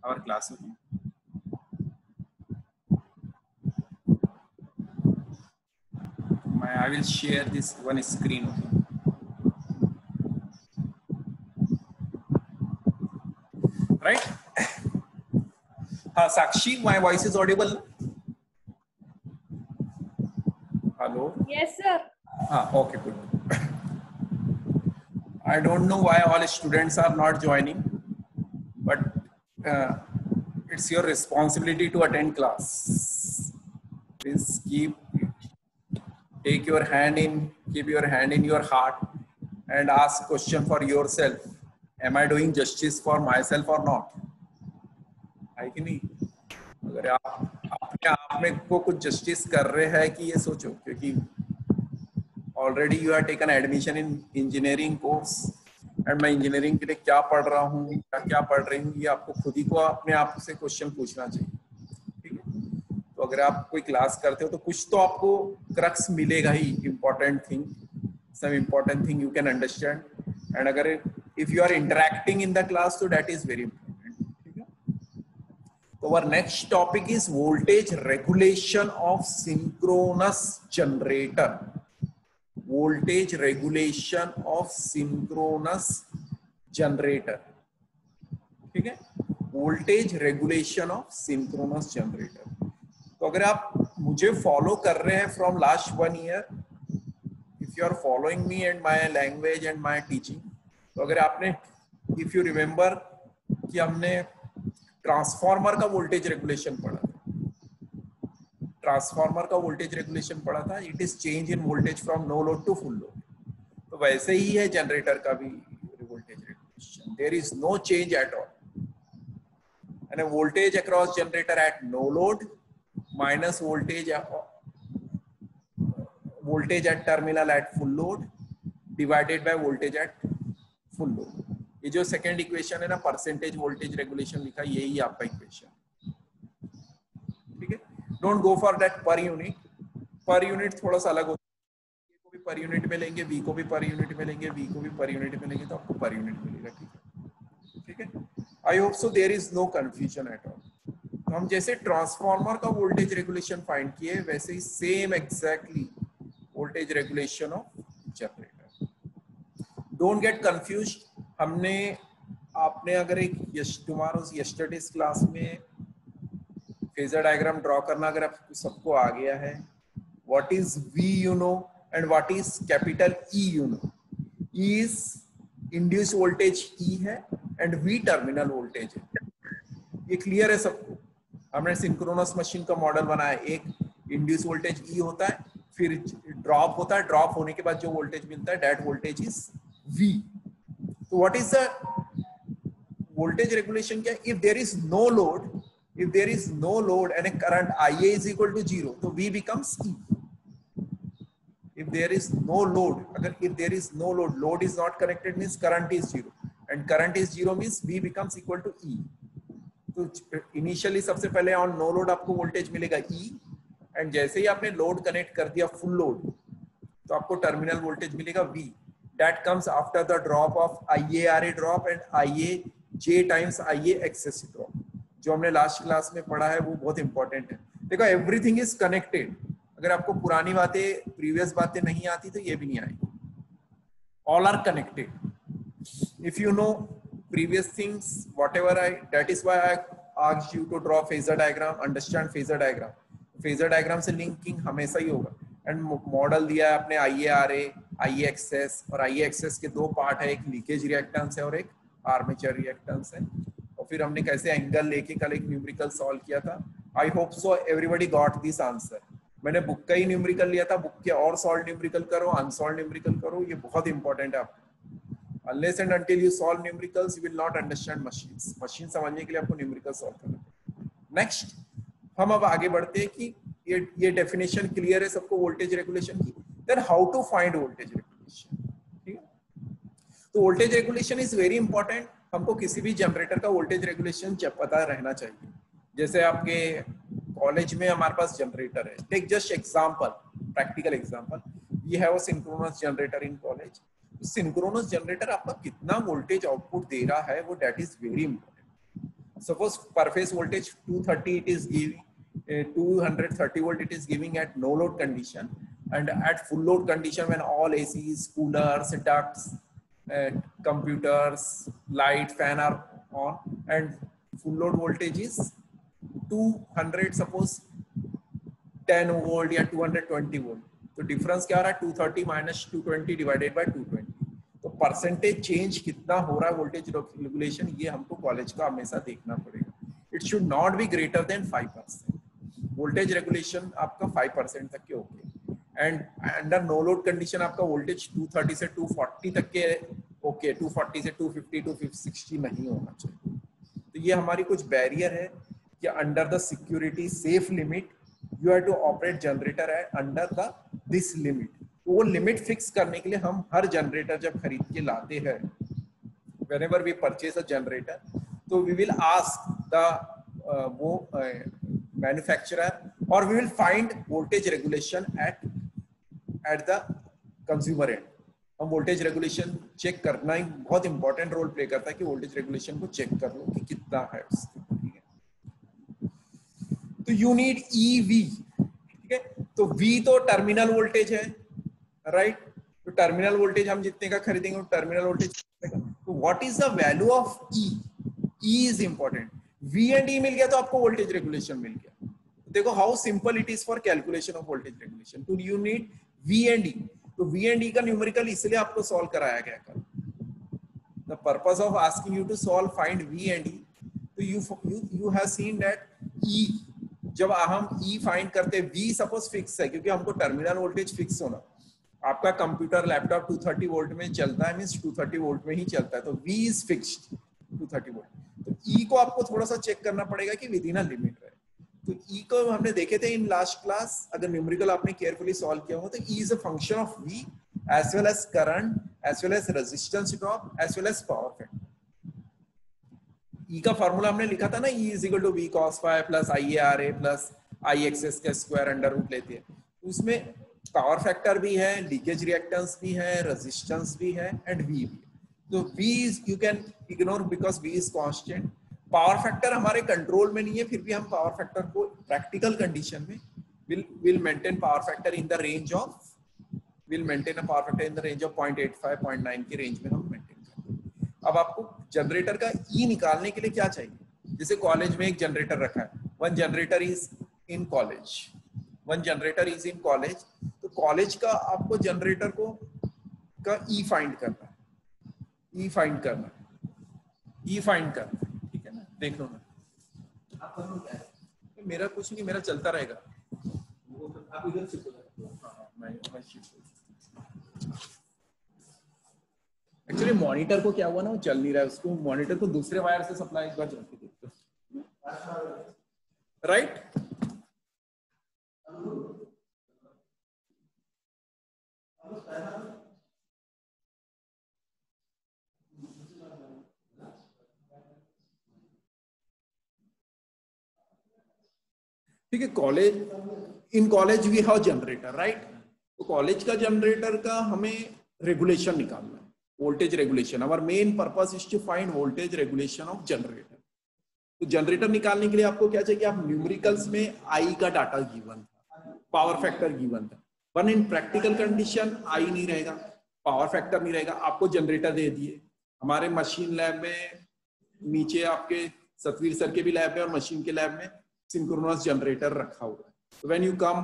our class. Okay? I will share this one screen. Okay? Right? Sakshi, my voice is audible? Hello? Yes, sir. Okay, good. I don't know why all students are not joining, but it's your responsibility to attend class. Please keep your hand in your heart and ask question for yourself. Am I doing justice for myself or not? है कि नहीं? अगर आप अपने आप में को कुछ जस्टिस कर रहे हैं कि ये सोचो, क्योंकि already you have taken admission in engineering course and मैं इंजीनियरिंग के लिए क्या पढ़ रहा हूँ, क्या पढ़ रही हूँ, ये आपको खुद ही को अपने आप से क्वेश्चन पूछना चाहिए. ठीक है? तो अगर आप कोई क्लास करते हो तो कुछ तो आपको क्रक्स मिलेगा ही, important thing, some important thing you can understand. And अगर if you are interacting in the class तो दैट इज वेरी इंपॉर्टेंट. ठीक है? तो our next topic is voltage regulation of synchronous generator. Voltage regulation of synchronous generator. ठीक है? Voltage regulation of synchronous generator. तो अगर आप मुझे फॉलो कर रहे हैं from last 1 year, if you are following me and my language and my teaching, तो अगर आपने, इफ यू रिमेम्बर कि हमने ट्रांसफार्मर का वोल्टेज रेगुलेशन पढ़ा था, it is change in voltage from no load to full load. तो वैसे ही है जनरेटर का भी voltage regulation. There is no change at all. And voltage across generator at no load minus voltage at terminal at full load divided by voltage at full load. ये जो second equation है ना, percentage voltage regulation लिखा, यही आपका equation. ठीक है? Don't go for that per unit. Per unit थोड़ा सा अलग होता है. ए को भी पर यूनिट में लेंगे, बी को भी पर यूनिट में लेंगे, बी को भी पर यूनिट में लेंगे, तो आपको पर यूनिट मिलेगा. ठीक है? I hope so there is no confusion at all. तो हम जैसे ट्रांसफार्मर का वोल्टेज रेगुलेशन फाइंड किए, वैसे ही same exactly voltage regulation of generator. Don't get confused. आपने अगर एक यस्टरडेज क्लास में फेजर डायग्राम ड्रॉ करना अगर आप सबको आ गया है, what is V you know and what is capital E you know. E is induce voltage E है एंड V टर्मिनल वोल्टेज है. ये क्लियर है सबको? हमने सिंक्रोनस मशीन का मॉडल बनाया. एक इंड्यूस वोल्टेज E होता है, फिर ड्रॉप होता है, ड्रॉप होने के बाद जो वोल्टेज मिलता है दैट वोल्टेज इज V. तो what is the voltage regulation? क्या? If there is no load and a current IA is equal to 0, तो V becomes E. If there is no load, load is not connected means current is 0, and current is 0 means V becomes equal to E. तो initially सबसे पहले on no load आपको voltage मिलेगा E, and जैसे ही आपने load connect कर दिया full load, तो आपको टर्मिनल वोल्टेज मिलेगा V. That comes after the drop of IaRa drop and IaJ times IaXs drop. जो हमने लास्ट क्लास में पढ़ा है वो बहुत इंपॉर्टेंट है. देखो, एवरीथिंग इज कनेक्टेड. अगर आपको पुरानी बातें, प्रीवियस बातें नहीं आती तो ये भी नहीं आएगी. All are connected. If you know previous things, whatever that is why I asked you to draw phasor diagram, understand phasor diagram. phasor diagram से linking हमेशा ही होगा. एंड मॉडल दिया है अपने IaRa, IaXs, और IaXs के दो पार्ट है, एक लीकेज रिएक्टेंस है और एक आर्मेचर रिएक्टेंस है. और फिर हमने कैसे एंगल लेके कल एक न्यूमेरिकल सॉल्व किया था. आई hope so everybody got this answer. मैंने बुक का ही न्यूमेरिकल लिया था, बुक के और सॉल्व न्यूमेरिकल करो, अनसॉल्व न्यूमेरिकल करो, ये बहुत इंपॉर्टेंट है आपको. Unless and until you solve numericals, you will not understand machines. Machine समझने के लिए आपको न्यूमेरिकल सॉल्व करना है. नेक्स्ट हम अब आगे बढ़ते हैं कि ये डेफिनेशन क्लियर है सबको वोल्टेज रेगुलेशन की. Then how to find voltage regulation. ठीक है? तो voltage regulation is very important. हमको किसी भी जनरेटर का वोल्टेज रेगुलेशन पता रहना चाहिए. जैसे आपके कॉलेज में हमारे पास जनरेटर है. Take just example, practical example. We have a synchronous generator in college. Synchronous generator आपका कितना वोल्टेज आउटपुट दे रहा है वो that is very important. suppose per phase voltage 230 it is giving 230 volt it is giving at no load condition, and at full load condition when all ACs, coolers, ducts, computers, light, fan are on, and full load voltage is 200 suppose 10 volt या 220 volt, तो difference क्या आ रहा है 230 minus 220 divided by 220, तो percentage change कितना हो रहा है वोल्टेज रेगुलेशन, ये हमको कॉलेज का हमेशा देखना पड़ेगा. It should not be greater than 5%. Voltage regulation आपका 5% तक के okay, and under no load condition आपका वोल्टेज 230 से 240 तक के ओके, 240 से 250 260 नहीं होना चाहिए. तो ये हमारी कुछ बैरियर है कि under the security safe limit you have to operate generator है अंडर द दिस लिमिट. तो वो लिमिट फिक्स करने के लिए हम हर जनरेटर जब खरीद के लाते हैं, whenever we purchase a generator, तो we will ask the वो manufacturer or we will find voltage regulation at the consumer end. हम वोल्टेज रेगुलेशन चेक करना ही बहुत इंपॉर्टेंट रोल प्ले करता है कि वोल्टेज रेगुलेशन को चेक कर लो कि कितना है उसका. ठीक है, तो यू नीड ईवी. ठीक है, तो V तो टर्मिनल वोल्टेज है, राइट. तो टर्मिनल वोल्टेज हम जितने का खरीदेंगे टर्मिनल वोल्टेज. तो what is the value of E? E is important. V and E मिल गया तो आपको वोल्टेज रेगुलेशन मिल गया. देखो how simple it is for calculation of voltage regulation. तो you need V and E. तो V एंड E का न्यूमेरिकल इसलिए आपको सॉल्व कराया गया कल. The purpose of asking you to solve find V and E. तो you have seen that E, जब हम E फाइंड करते हैं, V सपोज फिक्स है क्योंकि हमको टर्मिनल वोल्टेज फिक्स होना. आपका कंप्यूटर लैपटॉप 230 वोल्ट में चलता है, मींस 230 वोल्ट में ही चलता है, तो V इज फिक्स्ड 230 वोल्ट. तो E को आपको थोड़ा सा चेक करना पड़ेगा कि विद इन अ लिमिट रहे. तो E को हमने देखे थे इन लास्ट क्लास, अगर न्यूमेरिकल आपने केयरफुली सॉल्व किया हो तो E is a function of V as well as current as well as resistance drop as well as power factor. E का फार्मूला हमने लिखा था ना, E is equal to V cos phi plus IARA plus IXS का square under root लेते हैं. उसमें power factor भी है, लीकेज रिएक्टेंस भी है, रेजिस्टेंस भी है एंड V भी है. तो V you can ignore because V is constant. Power factor हमारे कंट्रोल में नहीं है, फिर भी हम पावर फैक्टर को प्रैक्टिकल कंडीशन में will maintain power factor in the range of 0.85 0.9 के रेंज में हम मेंटेन करते हैं. अब आपको जनरेटर का E निकालने के लिए क्या चाहिए? जैसे कॉलेज में एक जनरेटर रखा है, one generator is in college. तो कॉलेज का आपको जनरेटर को का E फाइंड करना है. ठीक है ना, देख लो ना. आप कर लो क्या है? मेरा कुछ नहीं, मेरा चलता रहेगा. आप इधर शिफ्ट हो जाओ. मैं शिफ्ट. एक्चुअली मॉनिटर को क्या हुआ ना, वो चल नहीं रहा है. उसको मॉनिटर को दूसरे वायर से सप्लाई एक बार चलती देखते, राइट. ठीक है, in college we have generator, right. तो कॉलेज का जनरेटर का हमें रेगुलेशन निकालना है, voltage regulation. Our main purpose is to find voltage regulation of generator. तो जनरेटर निकालने के लिए आपको क्या चाहिए? आप न्यूमेरिकल्स में I का डाटा गिवन था, पावर फैक्टर गिवन था. One in practical condition I नहीं रहेगा, पावर फैक्टर नहीं रहेगा. आपको जनरेटर दे दिए. हमारे मशीन लैब में नीचे आपके सतवीर सर के भी लैब में और मशीन के लैब में सिंक्रोनस जनरेटर रखा हुआ है. So when you come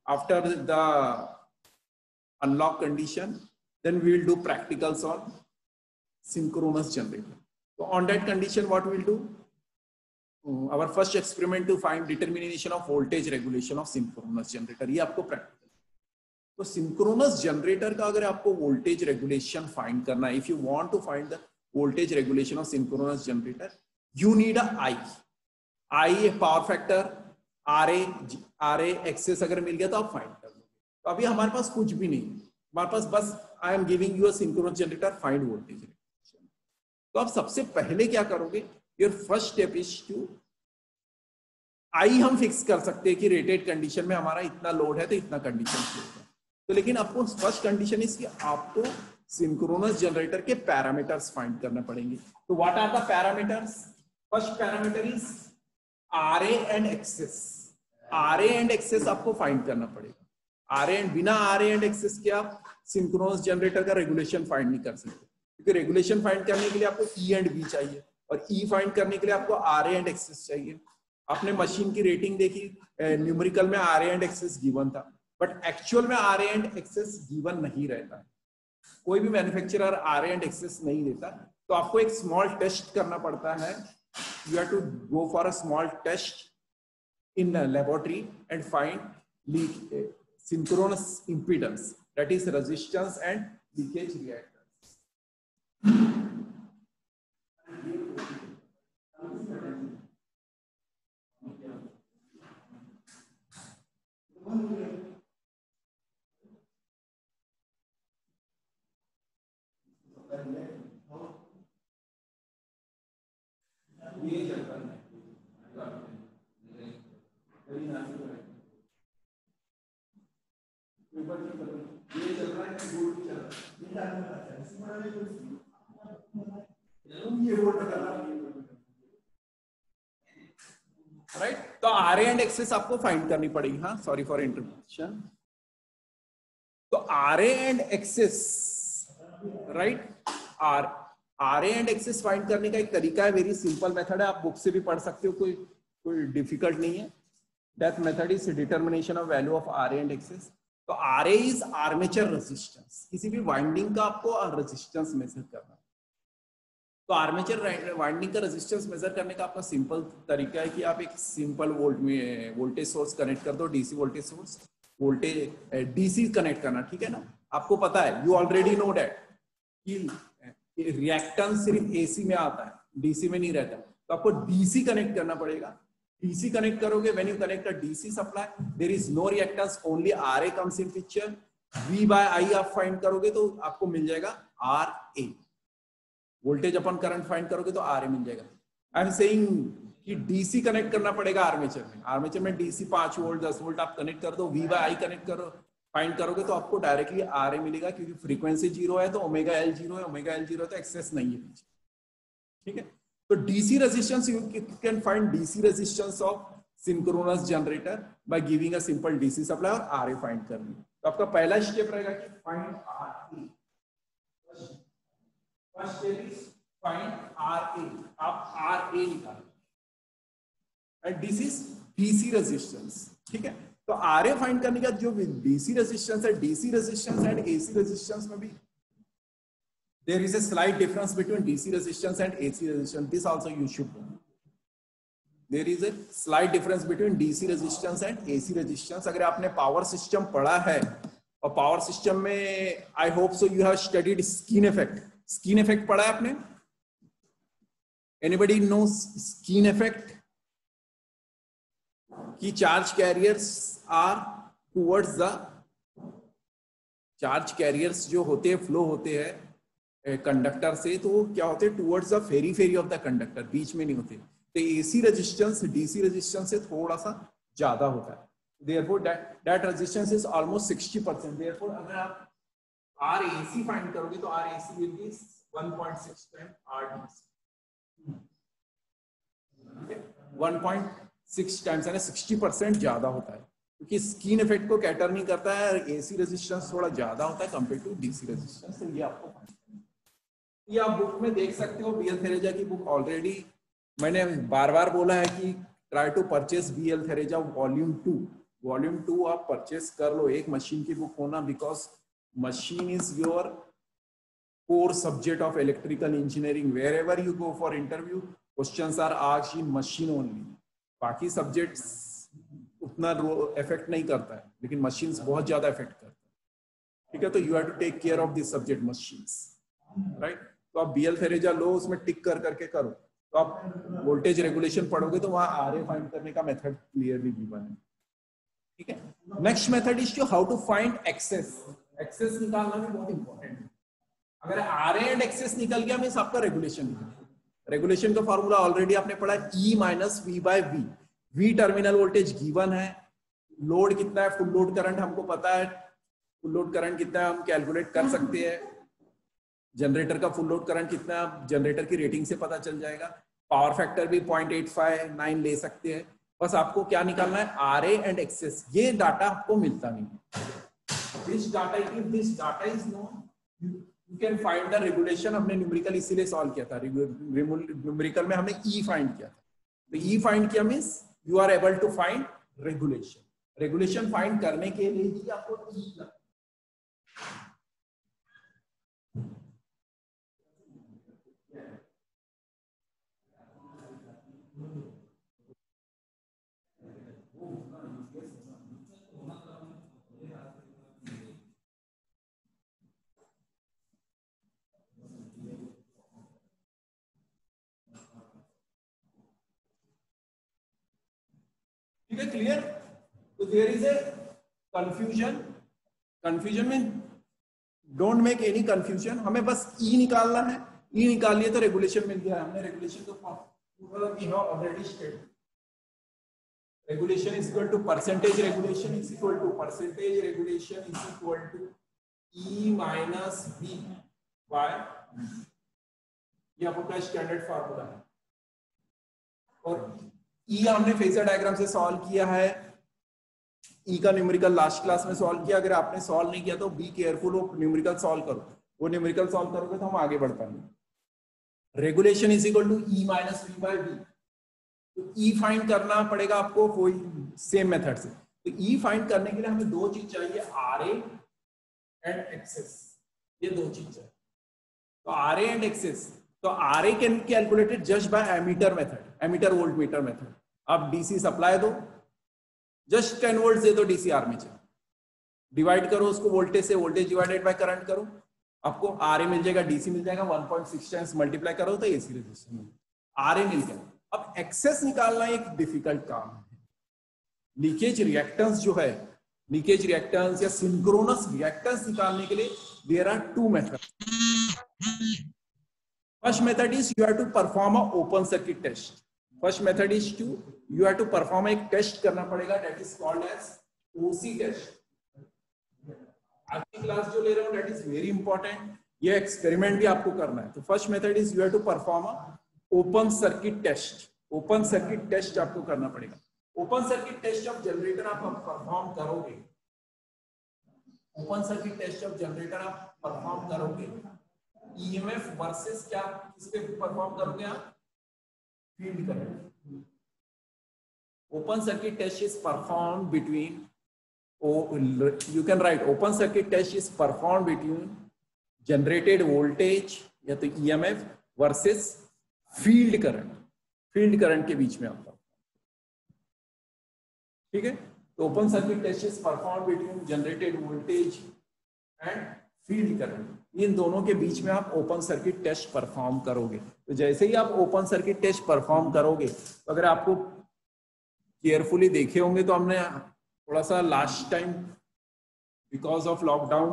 after the unlock condition, then we will do practicals on synchronous generator. So on that condition, what we will do? Our first experiment to find determination of voltage regulation of synchronous generator. ये आपको practical. तो synchronous generator का अगर आपको voltage regulation find करना है, if you want to find the voltage regulation of synchronous generator, you need a I power factor, RA Xs अगर मिल गया तो आप फाइंड कर लो. तो अभी हमारे पास कुछ भी नहीं, हमारे पास बस I am giving you a synchronous generator, find voltage. तो आप सबसे पहले क्या करोगे? Your first step is to I हम फिक्स कर सकते हैं कि रेटेड कंडीशन में हमारा इतना लोड है तो इतना कंडीशन होगा. तो लेकिन आपको फर्स्ट कंडीशन इज कि आपको सिंक्रोनस जनरेटर के पैरामीटर्स फाइंड करना पड़ेंगे. तो what are the parameters? First parameter is RA and Xs. RA and Xs आपको फाइंड करना पड़ेगा। आरए एंड, बिना आरए एंड एक्सेस के आप सिंक्रोनस जनरेटर का रेगुलेशन फाइंड नहीं कर सकते, क्योंकि रेगुलेशन फाइंड करने के लिए आपको ई एंड बी चाहिए, और ई फाइंड करने के लिए आपको आरए एंड एक्सेस चाहिए। आपने मशीन की रेटिंग देखी, न्यूमेरिकल में आरए एंड एक्सेस गिवन था, बट एक्चुअल में आरए एंड एक्सेस गिवन नहीं रहता है। कोई भी मैन्युफैक्चरर आरए एंड एक्सेस नहीं देता, तो आपको एक स्मॉल टेस्ट करना पड़ता है। You have to go for a small test in a laboratory and find synchronous impedance, that is resistance and leakage reactance. ये चलता है राइट। तो आरए एंड एक्सेस आपको फाइंड करनी पड़ेगी। हाँ, सॉरी फॉर इंटरप्शन। तो RA and Xs, right, RA and Xs find करने का एक तरीका है, वेरी सिंपल मेथड है, आप बुक से भी पढ़ सकते हो, कोई डिफिकल्ट नहीं है। That method is determination of value of RA and Xs. तो आरए इज आर्मेचर रेजिस्टेंस। किसी भी वाइंडिंग का आपको रेजिस्टेंस मेजर करना। तो आर्मेचर वाइंडिंग का रेजिस्टेंस मेजर करने का आपका सिंपल तरीका है कि आप एक सिंपल वोल्टेज सोर्स कनेक्ट कर दो, DC voltage source, voltage DC connect करना, ठीक है ना। आपको पता है, यू ऑलरेडी नो दैट कि रिएक्टेंस सिर्फ एसी में आता है, डीसी में नहीं रहता। तो आपको डीसी कनेक्ट करना पड़ेगा। डीसी कनेक्ट करोगे, when you connect a DC supply, there is no reactance, only RA comes in picture. V by I आप फाइंड करोगे तो आपको मिल जाएगा आर ए। वोल्टेज अपन करंट फाइंड करोगे तो आरए मिल जाएगा। आई एम सेइंग कि डीसी कनेक्ट करना पड़ेगा आर्मेचर में। आर्मेचर में डीसी 5 वोल्ट 10 वोल्ट आप कनेक्ट कर दो, वी बाय आई कनेक्ट करो, फाइंड करोगे तो आपको डायरेक्टली आरए मिलेगा, क्योंकि फ्रीक्वेंसी 0 है तो ओमेगा एल 0 है, ओमेगा एल 0 तो एक्सेस नहीं है पीछे, ठीक है। तो DC resistance, you can find DC resistance of synchronous generator by giving a simple DC supply और आरए फाइंड करनी। तो आपका पहला स्टेप रहेगा कि find RA. First step is find RA. आप आरए निकालो, and this is DC resistance, ठीक है। तो आरए फाइंड करने का जो डीसी रेजिस्टेंस है, DC resistance and AC resistance में भी there is a slight difference between DC resistance and AC resistance. This also you should know. There is a slight difference between DC resistance and AC resistance. अगर आपने power system पढ़ा है, और power system में I hope so you have studied skin effect. Skin effect पढ़ा है आपने? Anybody know skin effect? कि charge carriers are towards the, charge carriers जो होते हैं, फ्लो होते हैं कंडक्टर से, तो क्या होते हैं towards the periphery of the conductor, बीच में नहीं होते। तो एसी रेजिस्टेंस डीसी रेजिस्टेंस से थोड़ा सा ज्यादा होता है। Therefore that resistance is almost 60%। Therefore अगर आप आर एसी फाइंड करोगे तो R AC will be 1.6 time R DC, 1.6 times, यानी 60% ज्यादा होता है, क्योंकि स्किन इफेक्ट को कैटर नहीं करता है। एसी रेजिस्टेंस थोड़ा ज्यादा होता है कंपेयर टू डीसी रेजिस्टेंस। तो ये आपको, ये आप बुक में देख सकते हो, बीएल थेरेजा की बुक। ऑलरेडी मैंने बार बार बोला है कि try to purchase BL Theraja volume 2। Volume 2 आप परचेस कर लो, एक मशीन की बुक होना, because machine is your core subject of electrical engineering. Wherever you go for interview, questions are asked in machine only. बाकी सब्जेक्ट्स उतना effect नहीं करता है, लेकिन मशीन्स बहुत ज्यादा इफेक्ट करता है, ठीक है। तो you have to take care of this subject machines, right. तो आप बीएल थेरेजा लो, उसमें टिक कर करके करो, तो आप वोल्टेज रेगुलेशन पढ़ोगे तो वहां आरए फाइंड करने का मेथड क्लियरली गिवन है, ठीक है। Next method is to how to find Xs. Xs निकालना भी बहुत इंपॉर्टेंट है। अगर आरए एंड एक्सेस निकल गया मींस आपका रेगुलेशन निकल गया। रेगुलेशन का फॉर्मूला ऑलरेडी आपने पढ़ा है, E minus V by V. V terminal voltage given है, लोड कितना है, फुल लोड करंट हमको पता है, फुल लोड करंट कितना है हम कैलकुलेट कर सकते हैं। जनरेटर का फुल लोड करंट कितना है जनरेटर की रेटिंग से पता चल जाएगा। पावर फैक्टर भी 0.859 ले सकते हैं। बस आपको क्या निकालना है, आर ए एंड एक्सेस। ये डाटा आपको मिलता नहीं। This data, if this data is known, you can find the regulation. हमने न्यूमेरिकल इसीलिए सॉल्व किया था, न्यूमेरिकल में हमने ई फाइंड किया था। तो ई फाइंड किया means you are able to find regulation. Regulation find करने के लिए ही आपको ई का ठीक है, क्लियर। तो there is a confusion. Confusion में डोंट मेक एनी कंफ्यूजन, हमें बस ई निकालना है। ई निकाल लिए तो रेगुलेशन मिल गया। हमने रेगुलेशन को पूरा already state, regulation is equal to percentage regulation is equal to percentage regulation is equal to E minus B by, ये आपका स्टैंडर्ड फार्मूला है। और ई हमने फेजर डायग्राम से सॉल्व किया है। ई का न्यूमेरिकल लास्ट क्लास में सॉल्व किया। अगर आपने सॉल्व नहीं किया तो बी केयरफुल, वो न्यूमेरिकल सॉल्व करो। वो न्यूमेरिकल सॉल्व करोगे तो हम आगे बढ़ पाएंगे। Regulation is equal to E minus B by B. तो ई फाइंड करना पड़ेगा आपको कोई सेम मेथड से। तो ई फाइंड करने के लिए हमें दो चीज चाहिए, आर ए एंड एक्सेस। ये दो चीज चाहिए। तो आर ए एंड एक्सेस, तो R A can calculated just by ammeter method, ammeter volt meter method. आप डीसी सप्लाई दो, जस्ट 10 वोल्ट दे दो डीसी आर्मेचर, डिवाइड करो उसको वोल्टेज से, वोल्टेज डिवाइडेड बाय करंट करो, आपको आर ए मिल जाएगा, डीसी मिल जाएगा। 1.6 टाइम्स मल्टीप्लाई करो तो एसी रेजिस्टेंस मिल जाएगा, आर ए मिल गया। अब एक्सेस निकालना एक डिफिकल्ट काम है। लीकेज रिएक्टेंस जो है, लीकेज रिएक्टेंस या सिंक्रोनस रिएक्टेंस निकालने के लिए there are two method. First method is you have to perform a open circuit test. First method is you have to perform एक test करना पड़ेगा, that is called as OC test. आज की class जो ले रहा हूँ that is very important. ये एक्सपेरिमेंट भी आपको करना है। तो first method is you have to perform a open circuit test. Open circuit test आपको करना पड़ेगा। Open circuit test of generator आप परफॉर्म करोगे, open circuit test of generator आप परफॉर्म करोगे, ईएमएफ वर्सेस क्या किस पे परफॉर्म करोगे आप, field current. Open circuit test is perform between, you can write open circuit test is performed between generated voltage या तो EMF versus field current, field current के बीच में आपका, ठीक है। तो open circuit test is performed between generated voltage and field current, इन दोनों के बीच में आप ओपन सर्किट टेस्ट परफॉर्म करोगे। तो जैसे ही आप ओपन सर्किट टेस्ट परफॉर्म करोगे, तो अगर आपको केयरफुली देखे होंगे तो हमने थोड़ा सा last time because of lockdown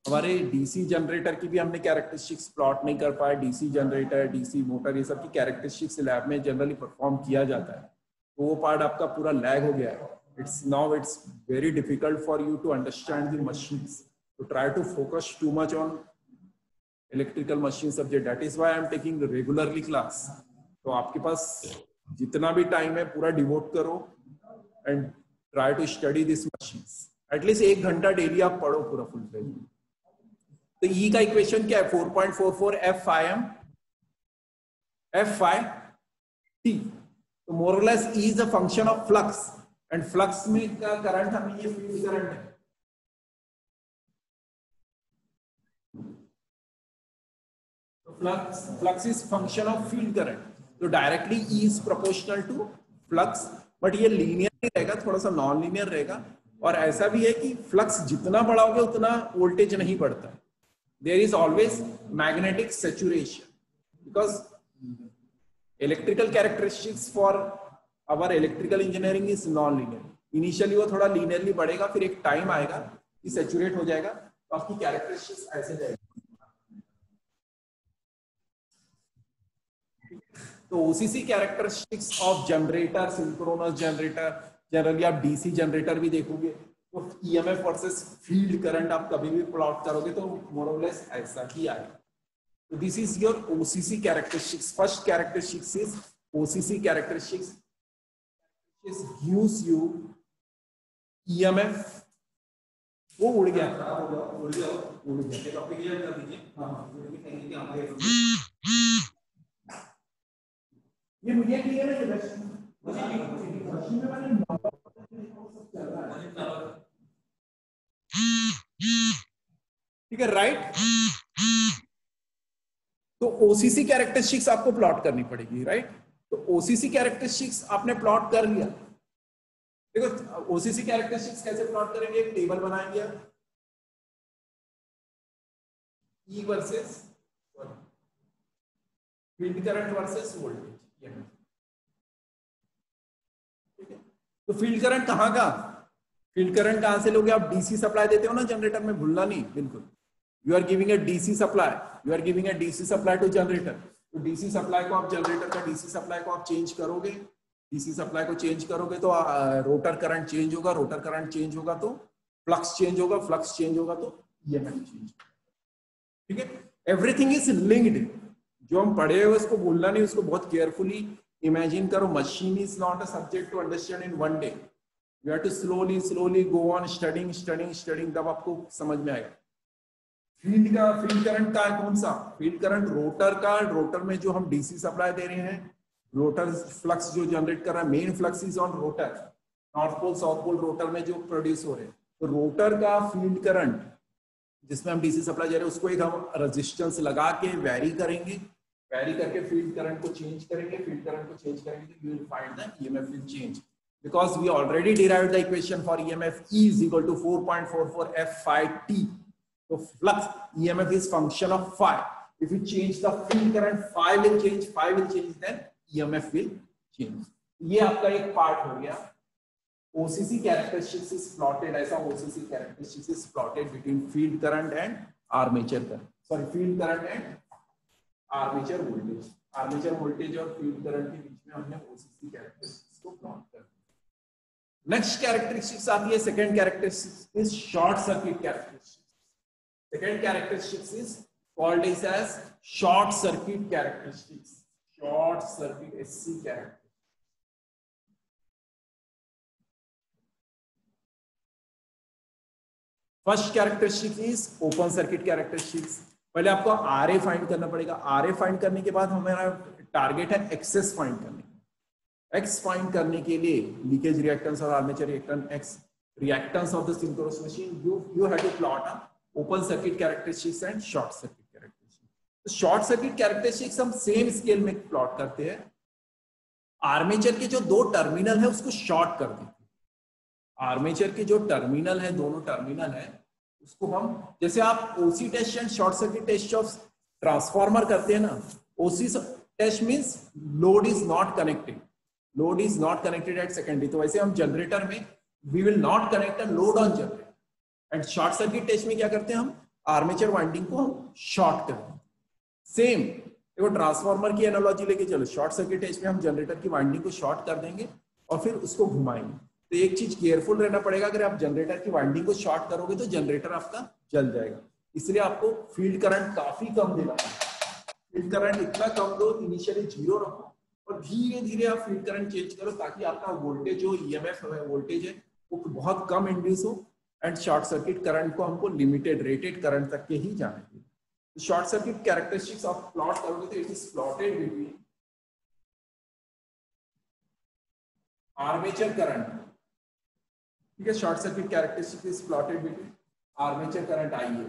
हमारे डीसी जनरेटर की भी हमने कैरेक्टरिस्टिक्स प्लॉट नहीं कर पाए। डीसी जनरेटर, डीसी मोटर, ये सब की कैरेक्टरिस्टिक्स लैब में जनरली परफॉर्म किया जाता है, तो वो पार्ट आपका पूरा लैग हो गया है। It's very difficult for you to understand the machines, तो try to focus too much on electrical machine subject, that is why I am taking regularly class. तो आपके पास जितना भी टाइम है पूरा डिवोट करो and try to study this machines. At least 1 घंटा daily आप पढ़ो पूरा फुल फ्लेज। तो ई का इक्वेशन क्या है, 4.44 F∅m F∅t। तो more or less E is a function of flux, and flux में का करंट हमें ये फील्ड करंट है। तो flux is function of field current, तो directly E is proportional to flux, but ये लीनियर नहीं रहेगा, थोड़ा सा नॉन लीनियर रहेगा। और ऐसा भी है कि फ्लक्स जितना बढ़ाओगे उतना वोल्टेज नहीं बढ़ता। There is always magnetic saturation, because electrical characteristics for our electrical engineering is non linear. Initially वो थोड़ा लीनियरली बढ़ेगा, फिर एक टाइम आएगा कि सैचुरेट हो जाएगा, तो आपकी कैरेक्टरिस्टिक्स ऐसे जाएगी। तो OCC characteristics of generator, synchronous generator, generally आप डीसी जनरेटर भी देखोगे तो ईएमएफ वर्सेस फील्ड करंट आप कभी भी प्लॉट करोगे तो मोर और लेस ऐसा ही आएगा। तो this is your OCC characteristics. First characteristics is OCC characteristics gives you EMF. वो उड़ गया ये मुझे क्लियर है ठीक है राइट। तो ओसीसी कैरेक्टरिस्टिक्स आपको प्लॉट करनी पड़ेगी राइट। तो ओसीसी कैरेक्टरिस्टिक्स आपने प्लॉट कर लिया। देखो ओसीसी कैरेक्टरिस्टिक्स कैसे प्लॉट करेंगे, एक टेबल बनाएंगे E versus field current versus voltage. ठीक है, तो फील्ड करंट कहाँ का, फील्ड करंट कहां से लोगे आप, डीसी सप्लाई देते हो ना जनरेटर में, भूलना नहीं बिल्कुल। You are giving a DC supply, you are giving a DC supply to generator. तो डीसी सप्लाई को आप, जनरेटर का डीसी सप्लाई को आप चेंज करोगे, डीसी सप्लाई को चेंज करोगे तो रोटर करंट चेंज होगा, रोटर करंट चेंज होगा तो फ्लक्स चेंज होगा, फ्लक्स चेंज होगा तो ईएमएफ चेंज होगा। ठीक है, एवरीथिंग इज लिंक्ड। जो हम पढ़े हुए उसको भूलना नहीं, उसको बहुत केयरफुली इमेजिन करो। Machine is not a subject to understand in one day, you have to slowly go on studying, तब आपको समझ में आएगा। फील्ड करंट का कौन सा, फील्ड करंट रोटर का, रोटर में जो हम डीसी सप्लाई दे रहे हैं, रोटर फ्लक्स जो जनरेट कर रहा है, main flux is on rotor, north pole south pole rotor में जो प्रोड्यूस हो रहे हैं। तो रोटर का फील्ड करंट जिसमें हम डीसी सप्लाई दे रहे हैं उसको एक हम रेजिस्टेंस लगा के वेरी करेंगे, वेरी करके फील्ड करंट को चेंज करेंगे, फील्ड करंट को चेंज करेंगे तो you will find the EMF will change, because we already derived the equation for EMF E is equal to 4.44 F phi T. So flux EMF is function of phi. If you change the field current, phi will change, then EMF will change. ये आपका एक part हो गया। OCC characteristics is plotted, ऐसा OCC characteristics is plotted between field current and armature current. Sorry, field current and armature voltage. Armature voltage और field current के बीच में हमने OCC characteristics को plot कर। नेक्स्ट कैरेक्टरिस्टिक्स आती है, second characteristics is short circuit characteristics. Second characteristics is called as short circuit characteristics, short circuit SC characteristics. First characteristic is open circuit characteristics. पहले आपको RA find करना पड़ेगा। RA find करने के बाद हमारा टारगेट है एक्सेस फाइंड करने। एक्स फाइंड करने के लिए लीकेज रिएक्टेंस और armature reactance, x reactance of the synchronous machine, you have to plot a open circuit characteristics and short circuit characteristics. तो शॉर्ट सर्किट कैरेक्टरिस्टिक्स हम सेम स्केल में plot करते हैं। आर्मेचर के जो दो टर्मिनल है उसको शॉर्ट कर देते हैं। आर्मेचर के जो टर्मिनल है, दोनों टर्मिनल है, उसको हम, जैसे आप OC test and short circuit test of transformer करते हैं ना, OC test means load is not connected, load is not connected at secondary। तो वैसे हम जनरेटर में we will not connect a load on generator। and short circuit test में क्या करते हैं, हम आर्मेचर वाइंडिंग को हम शॉर्ट करते हैं। सेम देखो ट्रांसफार्मर की एनालॉजी लेके चलो, शॉर्ट सर्किट टेस्ट में हम जनरेटर की वाइंडिंग को शॉर्ट कर देंगे और फिर उसको घुमाएंगे। तो एक चीज केयरफुल रहना पड़ेगा, अगर आप जनरेटर की वाइंडिंग को शॉर्ट करोगे तो जनरेटर आपका जल जाएगा। इसलिए आपको फील्ड करंट काफी कम देना है। फील्ड करंट इतना कम दो, इनिशियली 0 रखो और धीरे धीरे आप फील्ड करंट चेंज करो ताकि आपका वोल्टेज जो ईएमएफ वोल्टेज है वो बहुत कम इंड्यूस हो। एंड शॉर्ट सर्किट करंट को हमको लिमिटेड रेटेड करंट तक के ही जाना चाहिए। तो शॉर्ट सर्किट कैरेक्टरिस्टिक्स आप प्लॉट करोगे तो it is plotted between armature current. ठीक है, short circuit characteristics is plotted between armature current आईए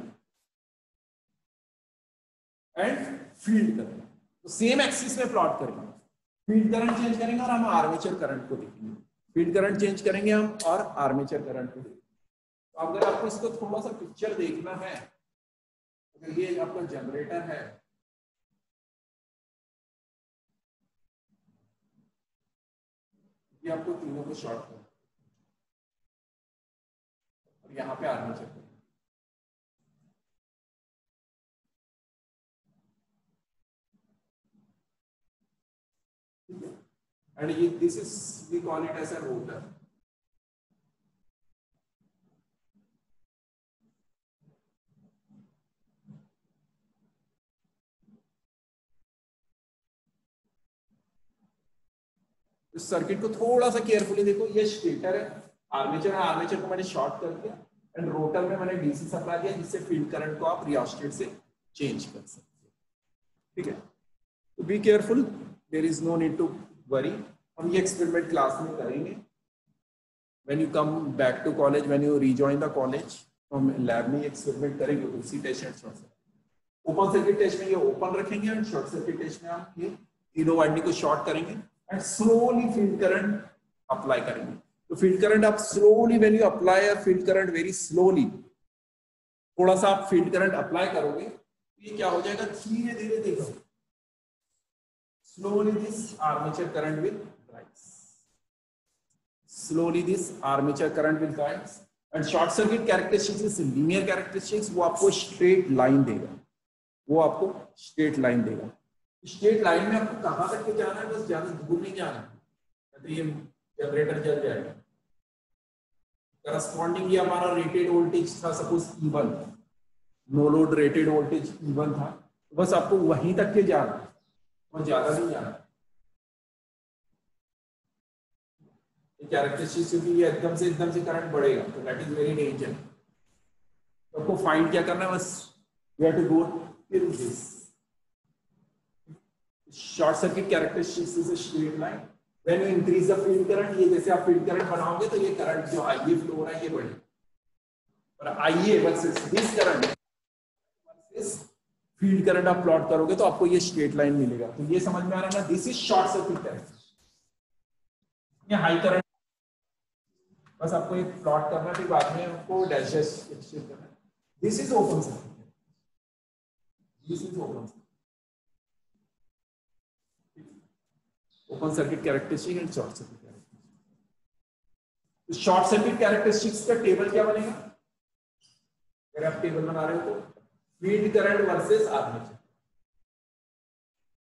एंड फील्ड करंट। तो सेम एक्सिस में प्लॉट करेंगे, फील्ड करंट चेंज करेंगे और हम आर्मेचर करंट को देखेंगे। फील्ड करंट चेंज करेंगे हम और आर्मेचर करंट को देखेंगे। तो अगर आपको इसको थोड़ा सा पिक्चर देखना है, अगर ये आपका जनरेटर है, ये आपको तीनों को शॉर्ट करना और यहाँ पे आर्मेचर करना। And this is, we call it as a rotor। इस सर्किट को थोड़ा सा केयरफुली देखो, ये स्टेटर है, आर्मेचर है, आर्मेचर को मैंने शॉर्ट कर दिया एंड रोटर में मैंने डीसी सप्लाई दिया जिससे फील्ड करंट को आप रियोस्टेट से चेंज कर सकते हैं। ठीक है, तो be careful, there is no need to worry. हम ये एक्सपेरिमेंट क्लास में करेंगे when you come back to college, when you rejoin the college, तो हम लैब में एक्सपेरिमेंट करेंगे उसी test and short circuit. Open circuit test में ये ओपन रखेंगे एंड शॉर्ट सर्किट टेस्ट में हम ये तीनों वाइंडिंग को शॉर्ट करेंगे and slowly field current apply करेंगे। तो फील्ड करंट आप slowly, when you apply a field current very slowly, थोड़ा सा आप फील्ड करंट अप्लाई करोगे तो ये क्या हो जाएगा, धीरे धीरे देखो, slowly this armature current will rise, slowly this armature current will rise and short circuit characteristics, linear characteristics, वो आपको स्ट्रेट लाइन देगा, वो आपको स्ट्रेट लाइन देगा। स्ट्रेट लाइन में आपको कहां तक के जाना है, बस ज्यादा दूर नहीं जाना है, तो ये जनरेटर जल जाएगा। करस्पॉन्डिंग ये हमारा रेटेड वोल्टेज था, suppose E1, no load rated voltage E1 था, तो बस आपको वहीं तक के जाना है और ज्यादा नहीं जाना। कैरेक्टरिस्टिक्स क्योंकि ये एकदम से करंट बढ़ेगा, तो दैट इज वेरी डेंजर। तो आपको फाइंड क्या करना है, बस you have to go till this. Short circuit characteristics is a straight line, when you increase the field current, ये जैसे आप फील्ड करंट बनाओगे तो ये करंट जो IA फ्लो हो रहा है ये बढ़ेगा, और IA versus this current versus field current आप प्लॉट करोगे तो आपको ये स्ट्रेट लाइन मिलेगा। तो ये समझ में आ रहा है ना, this is short circuit characteristics. ये हाई करंट बस आपको एक प्लॉट करना, फिर बाद में आपको डैशेस एक्सचेंज करना है। This is open circuit, this is open circuit, open circuit characteristic and short circuit characteristic. Short circuit characteristics का टेबल क्या बनेगा, अगर आप टेबल बना रहे हो तो field current versus armature.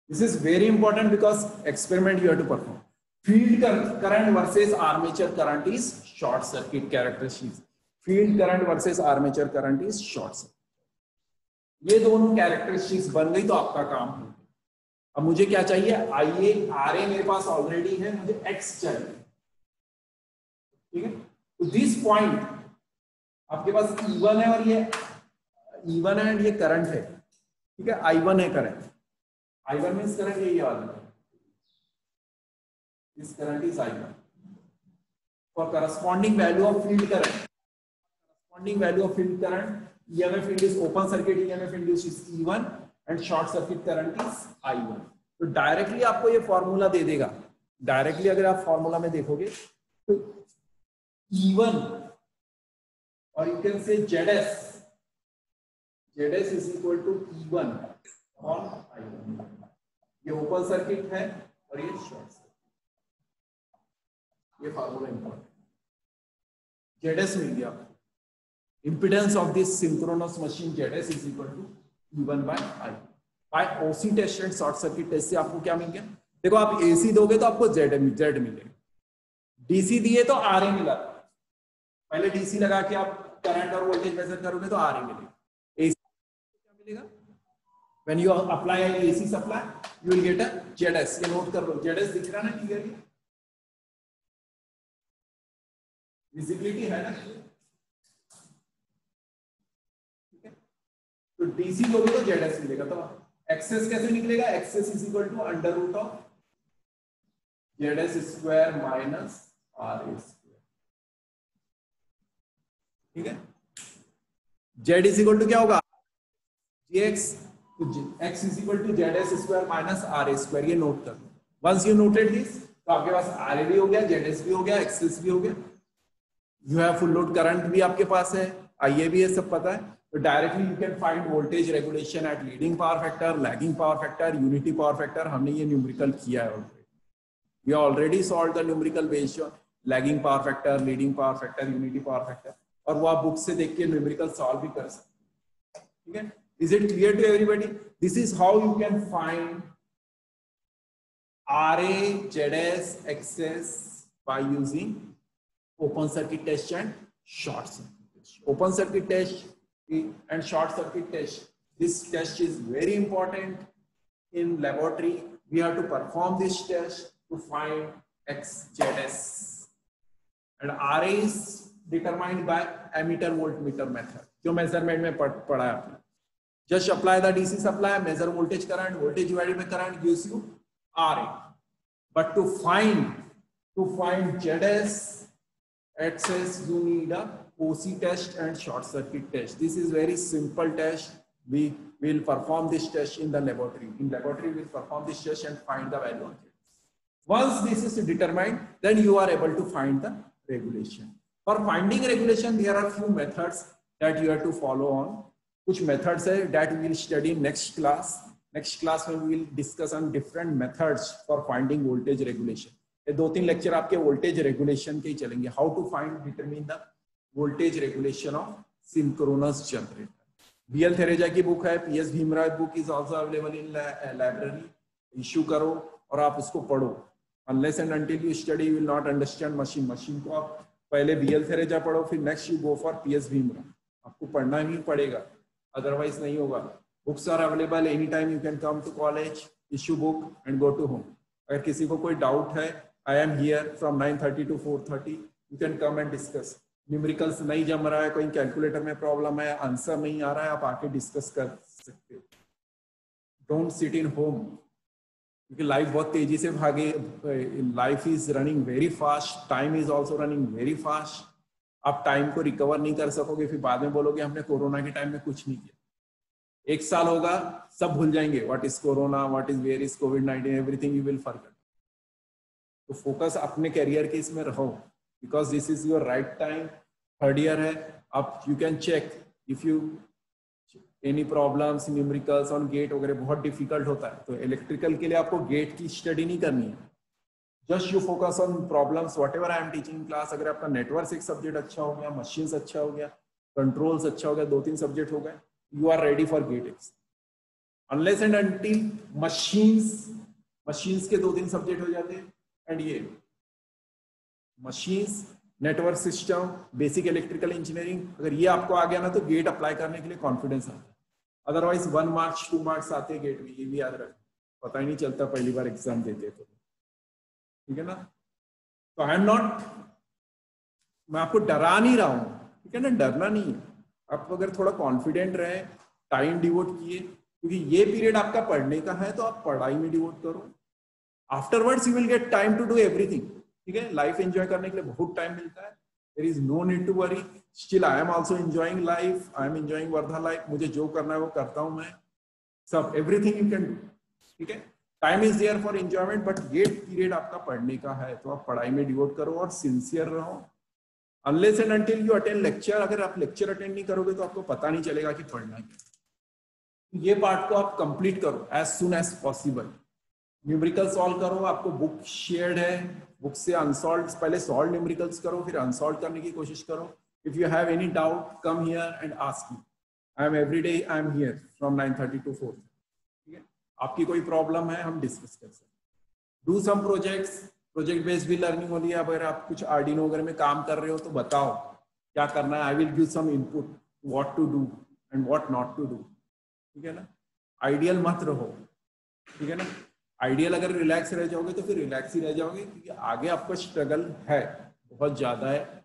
This is very important because experiment you have to perform. Field current versus armature current is short circuit characteristics, field current versus armature current is short circuit. ये दोनों characteristics बन गई तो आपका काम हो। अब मुझे क्या चाहिए, IA, RA मेरे पास ऑलरेडी है, मुझे X चाहिए। ठीक है, तो दिस पॉइंट आपके पास E1 है और ये E1 है एंड ये करंट है। ठीक है, I1 है करंट, I1 मींस करंट यही वाला, this current is I1 for corresponding value of field current, corresponding value of field current, EMF induce open circuit EMF induce is E1 and short circuit current is I1। तो directly आपको ये formula दे देगा, directly अगर आप formula में देखोगे तो E1 और you can say ZS is equal to E1 और I1। ये ओपन सर्किट है और ये शॉर्ट सर्किट, ये फॉर्मूला इंपॉर्टेंट। ZS मिल गया, impedance of this synchronous machine ZS is equal to E1 by I। By OC test and short circuit test से आपको क्या मिल गया, देखो आप AC दोगे तो आपको Z मिलेगा, DC दिए तो RA मिला, पहले DC लगा के आप करंट और वोल्टेज मेजर करोगे तो RA मिलेगा। AC क्या मिलेगा, when you apply AC supply you will get a ZS। ये नोट कर लो, ZS दिख रहा ना क्लियरली, विजिबिलिटी है ना। ठीक है, तो DC दोगे तो ZS मिलेगा। तो एक्सेस कैसे निकलेगा, Xs is equal to under root of ZS square minus RA square. ठीक है, Z इज इक्वल टू क्या होगा, GX, तो X is equal to ZS square minus RA square. ये नोट कर लो, वंस यू नोटेड दिस तो आपके पास RA भी हो गया, ZS भी हो गया, एक्सेस भी हो गया, you have full load current भी आपके पास है, IA भी है, सब पता है। तो directly you can find voltage regulation at leading power factor, lagging power factor, unity power factor. हमने ये न्यूमेरिकल किया है already, we already solve the numerical based on lagging power factor, leading power factor, unity power factor, और वो आप book से देख के न्यूमेरिकल सॉल्व भी कर सकते हैं। ठीक है, is it clear to everybody? This is how you can find RA, ZS, XS by using open circuit test and short circuit test. Open circuit test and short circuit test, this test is very important in laboratory. We have to perform this test to find XZS, and RA is determined by ammeter voltmeter method, जो measurement में पढ़ा है आपने. Just apply the DC supply, measure voltage current, voltage divided by current gives you RA. But to find ZS, XS, you need a OC test and short circuit test. This is very simple test. We will perform this test in the laboratory. In laboratory, we will perform this test and find the value of it. Once this is determined, then you are able to find the regulation. For finding regulation, there are few methods that you have to follow on. कुछ methods है that we will study in next class. Next class में we will discuss on different methods for finding voltage regulation. ये 2-3 lecture आपके voltage regulation के ही चलेंगे. How to find, determine the voltage regulation of synchronous generator. BL Thereja की book है, PS Bhimrao book is also available in library. Issue करो और आप उसको पढ़ो. Unless and until you study, you will not understand machine. Machine को आप पहले BL Thereja पढ़ो, फिर next you go for PS Bhimrao. आपको पढ़ना ही पड़ेगा, otherwise नहीं होगा. Books are available anytime. You can come to college, issue book and go to home. अगर किसी को कोई doubt है, I am here from 9:30 to 4:30. You can come and discuss. Numericals नहीं जम रहा है, कोई कैलकुलेटर में प्रॉब्लम है, आंसर नहीं आ रहा है, आप आके डिस्कस कर सकते हो. डोंट सिट इन होम, क्योंकि लाइफ बहुत तेजी से भागे. Life is running very fast, time is also running very fast. आप टाइम को रिकवर नहीं कर सकोगे, फिर बाद में बोलोगे हमने कोरोना के टाइम में कुछ नहीं किया. 1 साल होगा, सब भूल जाएंगे. What is corona, what is, where is कोविड-19, एवरीथिंग यू विल फॉरगेट. तो फोकस अपने करियर के इसमें रहो, because this is your right time. 3rd year है, अब you can check if you any problems, numericals on gate वगैरह बहुत difficult होता है. तो इलेक्ट्रिकल के लिए आपको गेट की स्टडी नहीं करनी है. Just you focus on problems what ever I am teaching class. अगर आपका नेटवर्क एक सब्जेक्ट अच्छा हो गया, मशीन्स अच्छा हो गया, कंट्रोल्स अच्छा हो गया, 2-3 सब्जेक्ट हो गए, you are ready for GATE exam. Unless and until machines के 2-3 सब्जेक्ट हो जाते हैं, एंड ये machines, network system, basic electrical engineering, अगर ये आपको आ गया ना तो गेट अप्लाई करने के लिए कॉन्फिडेंस आता है. अदरवाइज 1 मार्क्स 2 मार्क्स आते हैं गेट में, ये भी याद रखना. पता ही नहीं चलता पहली बार एग्जाम देते तो. ठीक है ना. तो आई एम नॉट, मैं आपको डरा नहीं रहा हूं, ठीक है ना. डरना नहीं है. आप अगर थोड़ा कॉन्फिडेंट रहे, टाइम डिवोट किए, क्योंकि ये पीरियड आपका पढ़ने का है, तो आप पढ़ाई में डिवोट करो. Afterwards you will get time to do everything. ठीक है, लाइफ एंजॉय करने के लिए बहुत टाइम मिलता है. There is no need to worry. Still I am also enjoying life, I am enjoying Wardha life. मुझे जो करना है वो करता हूं मैं, सब एवरीथिंग यू कैन डू. ठीक है, time is there for enjoyment, but ये पीरियड आपका पढ़ने का है, तो आप पढ़ाई में डिवोट करो और सिंसियर रहो. Unless and until you attend lecture, अगर आप लेक्चर अटेंड नहीं करोगे तो आपको पता नहीं चलेगा कि पढ़ना है. ये पार्ट को आप कंप्लीट करो as soon as possible. Numerical solve करो, आपको बुक शेयर्ड है, बुक से अनसॉल्व, पहले सॉल्व न्यूमेरिकल्स करो, फिर अनसॉल्व करने की कोशिश करो. If you have any doubt, come here and ask me. I am every day, I am here from 9:30 to 4. ठीक है, आपकी कोई प्रॉब्लम है, हम डिस्कस कर सकते. Do some projects, project based भी लर्निंग होनी है. अगर आप कुछ आर्डिनो वगैरह में काम कर रहे हो तो बताओ क्या करना है. I will give some input what to do and what not to do. ठीक है ना. आइडियल मत रहो. ठीक है ना. आइडियल अगर रिलैक्स रह जाओगे तो फिर रिलैक्स ही रह जाओगे, क्योंकि आगे आपका स्ट्रगल है, बहुत ज्यादा है.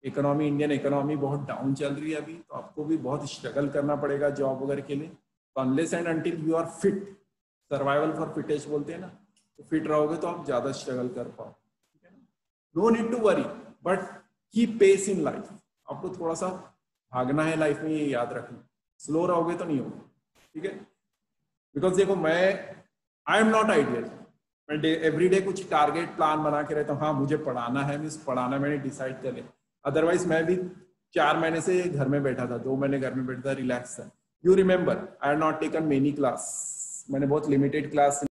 इकोनॉमी, इंडियन इकोनॉमी बहुत डाउन चल रही है अभी, तो आपको भी बहुत स्ट्रगल करना पड़ेगा जॉब वगैरह के लिए. तो unless and until you are fit, survival for fittest बोलते हैं ना, तो फिट रहोगे तो आप ज्यादा स्ट्रगल कर पाओ. ठीक है ना. No need to worry, but keep pace in life. आपको थोड़ा सा भागना है लाइफ में, ये याद रखना. स्लो रहोगे तो नहीं होगा. ठीक है. बिकॉज देखो, आई एम नॉट आइडियल. मैं एवरी डे कुछ टारगेट प्लान बना के रहता हूँ. हाँ, मुझे पढ़ाना है, मीन्स पढ़ाना मैंने डिसाइड कर लिया. अदरवाइज मैं भी 4 महीने से घर में बैठा था, 2 महीने घर में बैठा था, रिलैक्स था. You remember, I have not taken many class. मैंने बहुत लिमिटेड क्लास